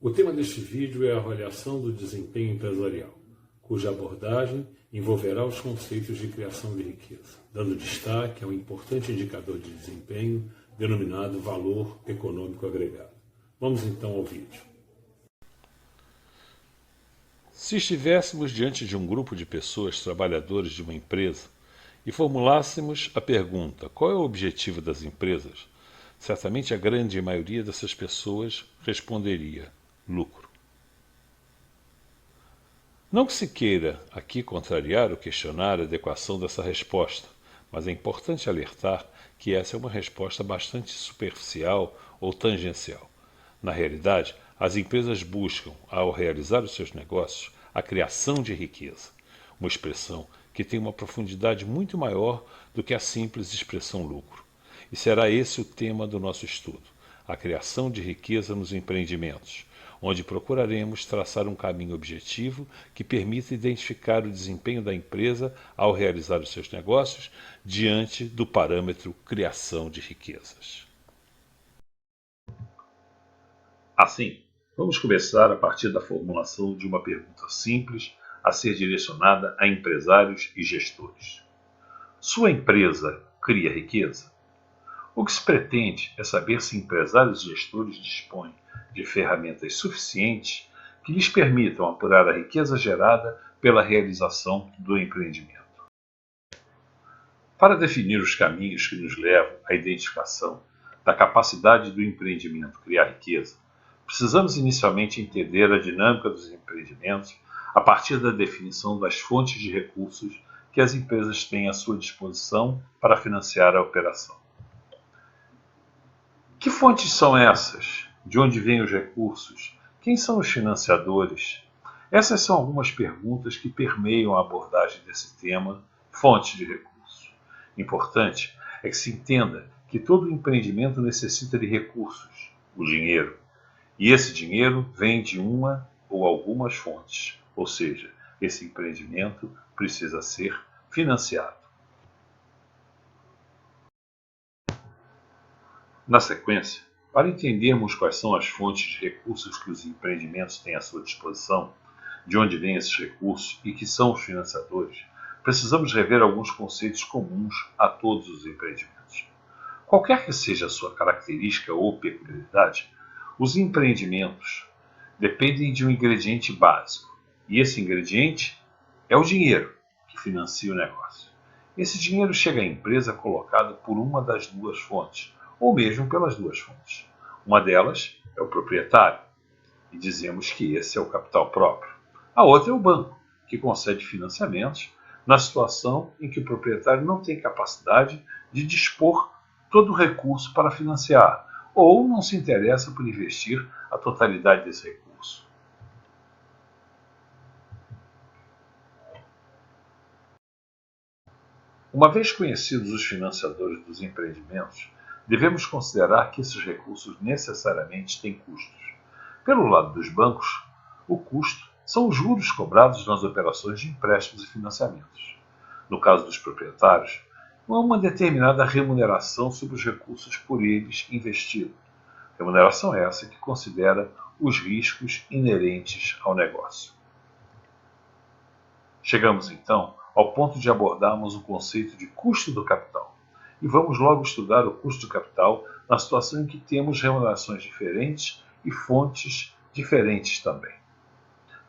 O tema deste vídeo é a avaliação do desempenho empresarial, cuja abordagem envolverá os conceitos de criação de riqueza, dando destaque a um importante indicador de desempenho denominado valor econômico agregado. Vamos então ao vídeo. Se estivéssemos diante de um grupo de pessoas trabalhadores de uma empresa e formulássemos a pergunta: qual é o objetivo das empresas? Certamente a grande maioria dessas pessoas responderia: lucro. Não que se queira aqui contrariar ou questionar a adequação dessa resposta, mas é importante alertar que essa é uma resposta bastante superficial ou tangencial. Na realidade, as empresas buscam, ao realizar os seus negócios, a criação de riqueza, uma expressão que tem uma profundidade muito maior do que a simples expressão lucro. E será esse o tema do nosso estudo, a criação de riqueza nos empreendimentos, onde procuraremos traçar um caminho objetivo que permita identificar o desempenho da empresa ao realizar os seus negócios diante do parâmetro criação de riquezas. Assim, vamos começar a partir da formulação de uma pergunta simples a ser direcionada a empresários e gestores. Sua empresa cria riqueza? O que se pretende é saber se empresários e gestores dispõem de ferramentas suficientes que lhes permitam apurar a riqueza gerada pela realização do empreendimento. Para definir os caminhos que nos levam à identificação da capacidade do empreendimento criar riqueza, precisamos inicialmente entender a dinâmica dos empreendimentos a partir da definição das fontes de recursos que as empresas têm à sua disposição para financiar a operação. Que fontes são essas? De onde vêm os recursos? Quem são os financiadores? Essas são algumas perguntas que permeiam a abordagem desse tema, fontes de recursos. Importante é que se entenda que todo empreendimento necessita de recursos, o dinheiro, e esse dinheiro vem de uma ou algumas fontes, ou seja, esse empreendimento precisa ser financiado. Na sequência, para entendermos quais são as fontes de recursos que os empreendimentos têm à sua disposição, de onde vêm esses recursos e que são os financiadores, precisamos rever alguns conceitos comuns a todos os empreendimentos. Qualquer que seja a sua característica ou peculiaridade, os empreendimentos dependem de um ingrediente básico, e esse ingrediente é o dinheiro que financia o negócio. Esse dinheiro chega à empresa colocado por uma das duas fontes, ou mesmo pelas duas fontes. Uma delas é o proprietário, e dizemos que esse é o capital próprio. A outra é o banco, que concede financiamentos na situação em que o proprietário não tem capacidade de dispor todo o recurso para financiar, ou não se interessa por investir a totalidade desse recurso. Uma vez conhecidos os financiadores dos empreendimentos, devemos considerar que esses recursos necessariamente têm custos. Pelo lado dos bancos, o custo são os juros cobrados nas operações de empréstimos e financiamentos. No caso dos proprietários, há uma determinada remuneração sobre os recursos por eles investidos. Remuneração essa que considera os riscos inerentes ao negócio. Chegamos então ao ponto de abordarmos o conceito de custo do capital. E vamos logo estudar o custo do capital na situação em que temos remunerações diferentes e fontes diferentes também.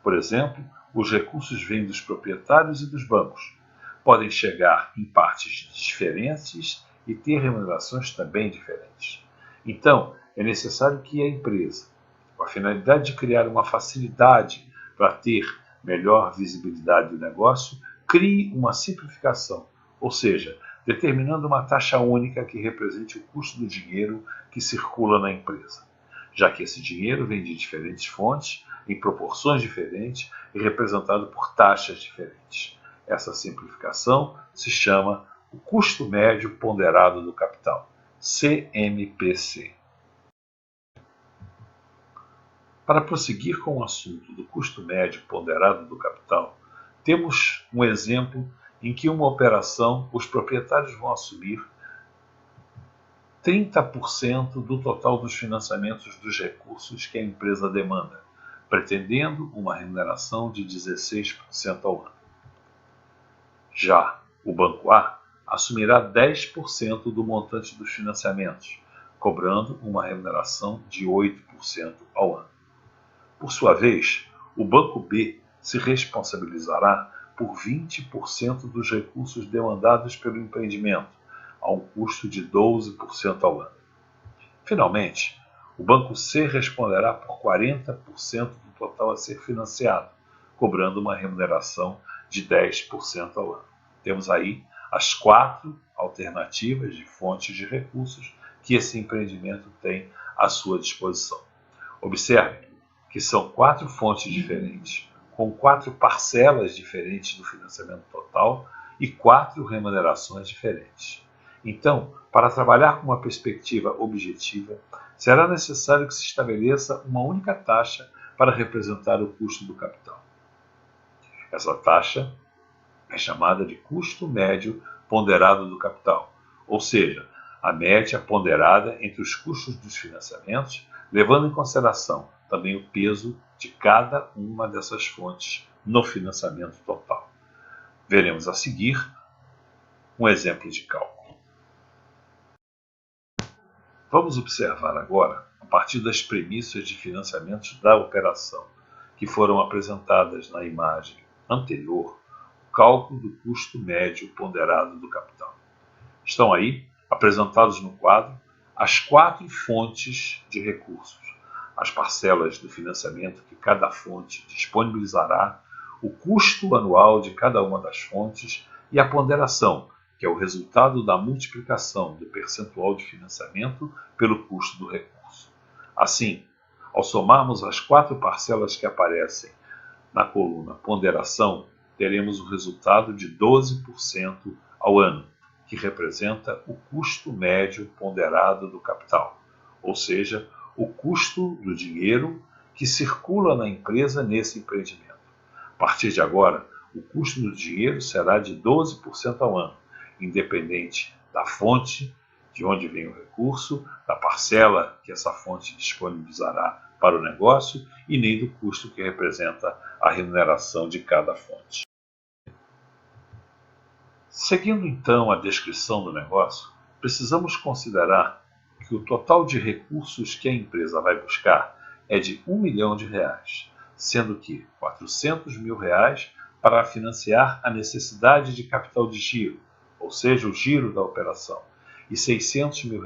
Por exemplo, os recursos vêm dos proprietários e dos bancos. Podem chegar em partes diferentes e ter remunerações também diferentes. Então, é necessário que a empresa, com a finalidade de criar uma facilidade para ter melhor visibilidade do negócio, crie uma simplificação, ou seja, determinando uma taxa única que represente o custo do dinheiro que circula na empresa, já que esse dinheiro vem de diferentes fontes, em proporções diferentes e representado por taxas diferentes. Essa simplificação se chama o custo médio ponderado do capital, CMPC. Para prosseguir com o assunto do custo médio ponderado do capital, temos um exemplo em que uma operação os proprietários vão assumir 30% do total dos financiamentos dos recursos que a empresa demanda, pretendendo uma remuneração de 16% ao ano. Já o Banco A assumirá 10% do montante dos financiamentos, cobrando uma remuneração de 8% ao ano. Por sua vez, o Banco B se responsabilizará por 20% dos recursos demandados pelo empreendimento, a um custo de 12% ao ano. Finalmente, o Banco C responderá por 40% do total a ser financiado, cobrando uma remuneração de 10% ao ano. Temos aí as 4 alternativas de fontes de recursos que esse empreendimento tem à sua disposição. Observe que são 4 fontes diferentes, com 4 parcelas diferentes do financiamento total e 4 remunerações diferentes. Então, para trabalhar com uma perspectiva objetiva, será necessário que se estabeleça uma única taxa para representar o custo do capital. Essa taxa é chamada de custo médio ponderado do capital, ou seja, a média ponderada entre os custos dos financiamentos, levando em consideração também o peso de cada uma dessas fontes no financiamento total. Veremos a seguir um exemplo de cálculo. Vamos observar agora, a partir das premissas de financiamento da operação, que foram apresentadas na imagem anterior, o cálculo do custo médio ponderado do capital. Estão aí, apresentados no quadro, as 4 fontes de recursos, as parcelas do financiamento que cada fonte disponibilizará, o custo anual de cada uma das fontes e a ponderação, que é o resultado da multiplicação do percentual de financiamento pelo custo do recurso. Assim, ao somarmos as 4 parcelas que aparecem na coluna ponderação, teremos o resultado de 12% ao ano, que representa o custo médio ponderado do capital, ou seja, o custo do dinheiro que circula na empresa nesse empreendimento. A partir de agora, o custo do dinheiro será de 12% ao ano, independente da fonte, de onde vem o recurso, da parcela que essa fonte disponibilizará para o negócio e nem do custo que representa a remuneração de cada fonte. Seguindo então a descrição do negócio, precisamos considerar que o total de recursos que a empresa vai buscar é de R$ 1 milhão, sendo que R$ 400 mil para financiar a necessidade de capital de giro, ou seja, o giro da operação, e R$ 600 mil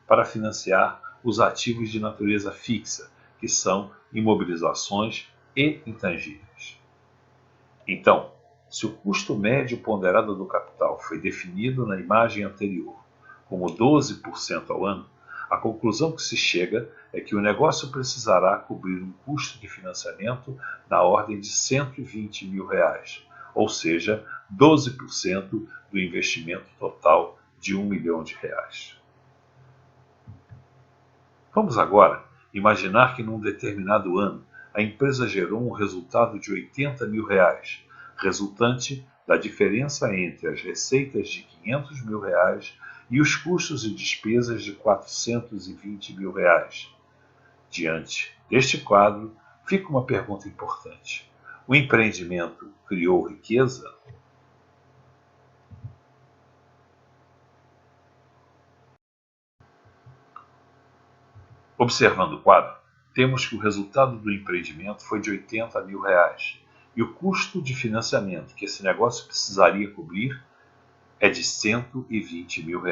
para financiar os ativos de natureza fixa, que são imobilizações e intangíveis. Então, se o custo médio ponderado do capital foi definido na imagem anterior como 12% ao ano, a conclusão que se chega é que o negócio precisará cobrir um custo de financiamento na ordem de R$ 120 mil, ou seja, 12% do investimento total de R$ 1 milhão. Vamos agora imaginar que num determinado ano a empresa gerou um resultado de R$ 80 mil, resultante da diferença entre as receitas de R$ 500 mil e os custos e despesas de R$ 420 mil. Diante deste quadro, fica uma pergunta importante. O empreendimento criou riqueza? Observando o quadro, temos que o resultado do empreendimento foi de R$ 80 mil e o custo de financiamento que esse negócio precisaria cobrir é de R$ 120 mil.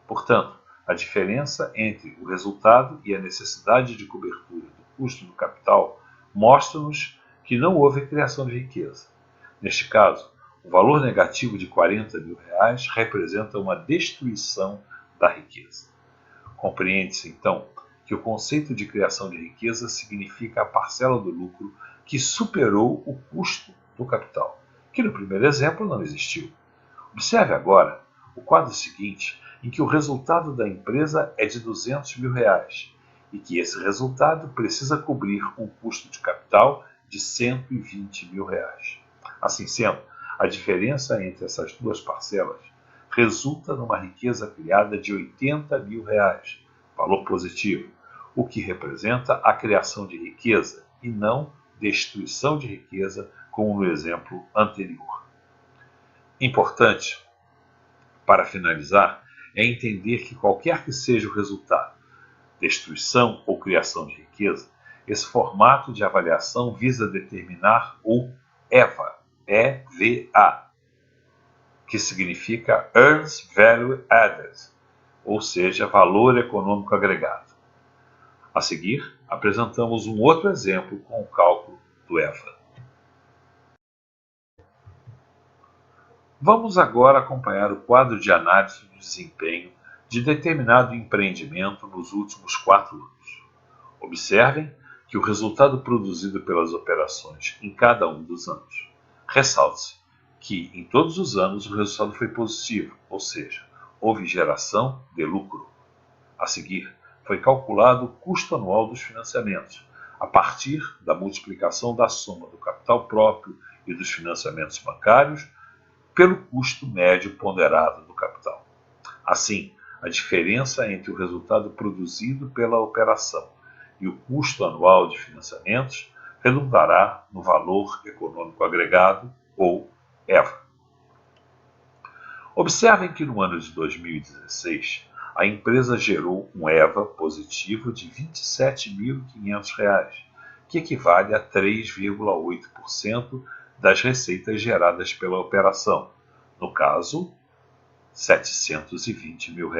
Portanto, a diferença entre o resultado e a necessidade de cobertura do custo do capital mostra-nos que não houve criação de riqueza. Neste caso, o valor negativo de R$ 40 mil representa uma destruição da riqueza. Compreende-se, então, que o conceito de criação de riqueza significa a parcela do lucro que superou o custo do capital, que no primeiro exemplo não existiu. Observe agora o quadro seguinte, em que o resultado da empresa é de R$ 200 mil e que esse resultado precisa cobrir um custo de capital de R$ 120 mil. Assim sendo, a diferença entre essas duas parcelas resulta numa riqueza criada de R$80 mil, valor positivo, o que representa a criação de riqueza e não destruição de riqueza, como no exemplo anterior. Importante, para finalizar, é entender que qualquer que seja o resultado, destruição ou criação de riqueza, esse formato de avaliação visa determinar o EVA, EVA, que significa Earned Value Added, ou seja, valor econômico agregado. A seguir, apresentamos um outro exemplo com o cálculo do EVA. Vamos agora acompanhar o quadro de análise do desempenho de determinado empreendimento nos últimos 4 anos. Observem que o resultado produzido pelas operações em cada um dos anos. Ressalte-se que em todos os anos o resultado foi positivo, ou seja, houve geração de lucro. A seguir, foi calculado o custo anual dos financiamentos, a partir da multiplicação da soma do capital próprio e dos financiamentos bancários pelo custo médio ponderado do capital. Assim, a diferença entre o resultado produzido pela operação e o custo anual de financiamentos redundará no valor econômico agregado, ou EVA. Observem que no ano de 2016, a empresa gerou um EVA positivo de R$ 27.500, que equivale a 3,8% das receitas geradas pela operação, no caso, R$ 720 mil.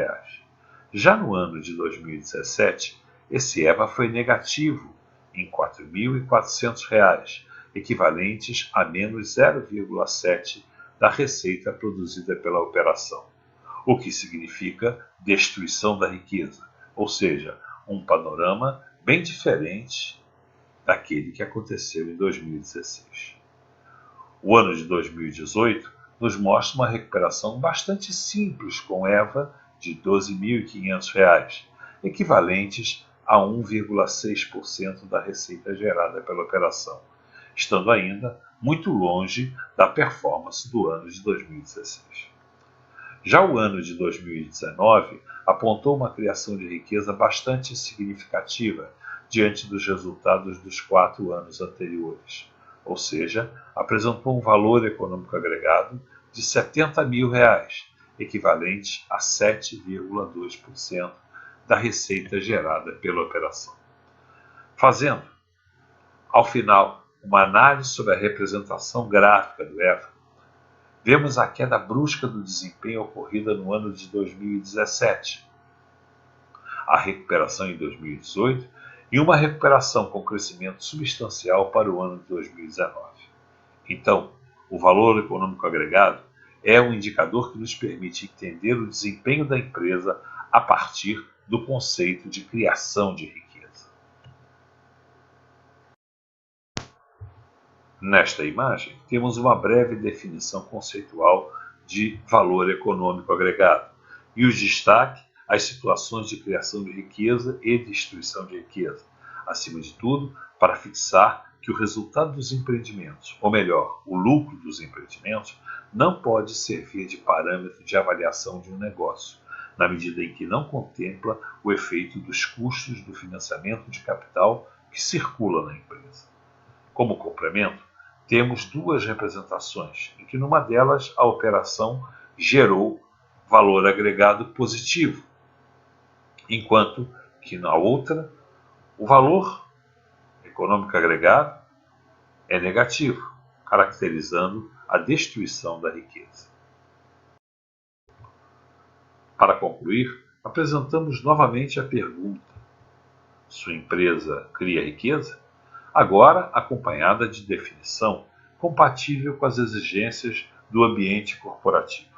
Já no ano de 2017, esse EVA foi negativo em R$ 4.400, equivalentes a menos 0,7% da receita produzida pela operação, o que significa destruição da riqueza, ou seja, um panorama bem diferente daquele que aconteceu em 2016. O ano de 2018 nos mostra uma recuperação bastante simples, com EVA de R$ 12.500, equivalentes a 1,6% da receita gerada pela operação, estando ainda muito longe da performance do ano de 2016. Já o ano de 2019 apontou uma criação de riqueza bastante significativa diante dos resultados dos 4 anos anteriores, ou seja, apresentou um valor econômico agregado de R$ 70 mil, equivalente a 7,2% da receita gerada pela operação. Fazendo, ao final, uma análise sobre a representação gráfica do EVA, vemos a queda brusca do desempenho ocorrida no ano de 2017, a recuperação em 2018 e uma recuperação com crescimento substancial para o ano de 2019. Então, o valor econômico agregado é um indicador que nos permite entender o desempenho da empresa a partir do conceito de criação de riqueza. Nesta imagem, temos uma breve definição conceitual de valor econômico agregado e o destaque às situações de criação de riqueza e destruição de riqueza, acima de tudo, para fixar que o resultado dos empreendimentos, ou melhor, o lucro dos empreendimentos, não pode servir de parâmetro de avaliação de um negócio, na medida em que não contempla o efeito dos custos do financiamento de capital que circula na empresa. Como complemento, temos 2 representações, em que numa delas a operação gerou valor agregado positivo, enquanto que na outra o valor econômico agregado é negativo, caracterizando a destruição da riqueza. Para concluir, apresentamos novamente a pergunta: sua empresa cria riqueza? Agora acompanhada de definição compatível com as exigências do ambiente corporativo.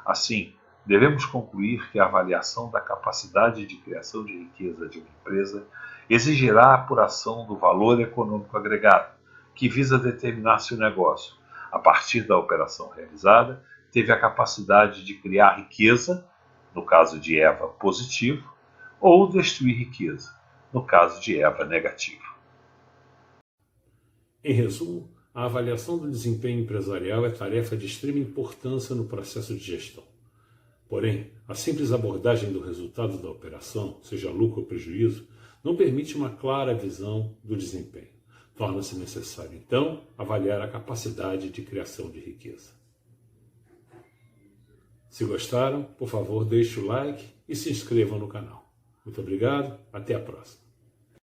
Assim, devemos concluir que a avaliação da capacidade de criação de riqueza de uma empresa exigirá a apuração do valor econômico agregado, que visa determinar se o negócio, a partir da operação realizada, teve a capacidade de criar riqueza, no caso de EVA positivo, ou destruir riqueza, no caso de EVA negativo. Em resumo, a avaliação do desempenho empresarial é tarefa de extrema importância no processo de gestão. Porém, a simples abordagem do resultado da operação, seja lucro ou prejuízo, não permite uma clara visão do desempenho. Torna-se necessário, então, avaliar a capacidade de criação de riqueza. Se gostaram, por favor, deixe o like e se inscrevam no canal. Muito obrigado, até a próxima.